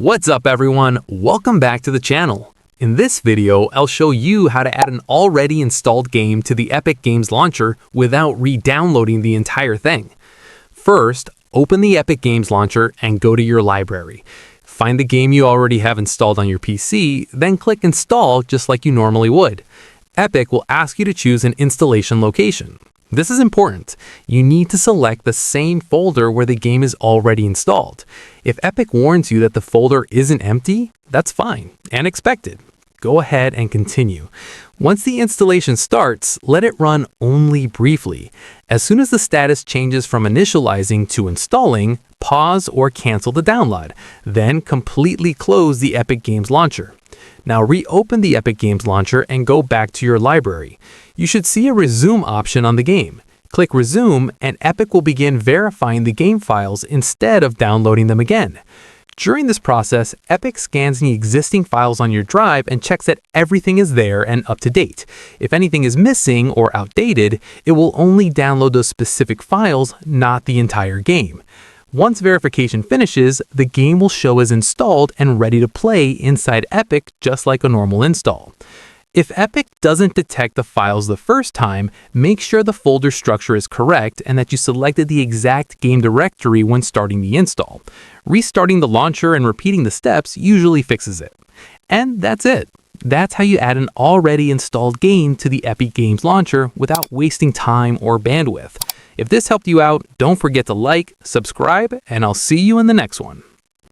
What's up everyone? Welcome back to the channel. In this video, I'll show you how to add an already installed game to the Epic Games Launcher without re-downloading the entire thing. First, open the Epic Games Launcher and go to your library. Find the game you already have installed on your PC, then click Install just like you normally would. Epic will ask you to choose an installation location. This is important. You need to select the same folder where the game is already installed. If Epic warns you that the folder isn't empty, that's fine and expected. Go ahead and continue. Once the installation starts, let it run only briefly. As soon as the status changes from initializing to installing, pause or cancel the download. Then completely close the Epic Games Launcher. Now reopen the Epic Games Launcher and go back to your library. You should see a resume option on the game. Click resume and Epic will begin verifying the game files instead of downloading them again. During this process, Epic scans the existing files on your drive and checks that everything is there and up to date. If anything is missing or outdated, it will only download those specific files, not the entire game. Once verification finishes, the game will show as installed and ready to play inside Epic just like a normal install. If Epic doesn't detect the files the first time, make sure the folder structure is correct and that you selected the exact game directory when starting the install. Restarting the launcher and repeating the steps usually fixes it. And that's it. That's how you add an already installed game to the Epic Games Launcher without wasting time or bandwidth. If this helped you out, don't forget to like, subscribe, and I'll see you in the next one.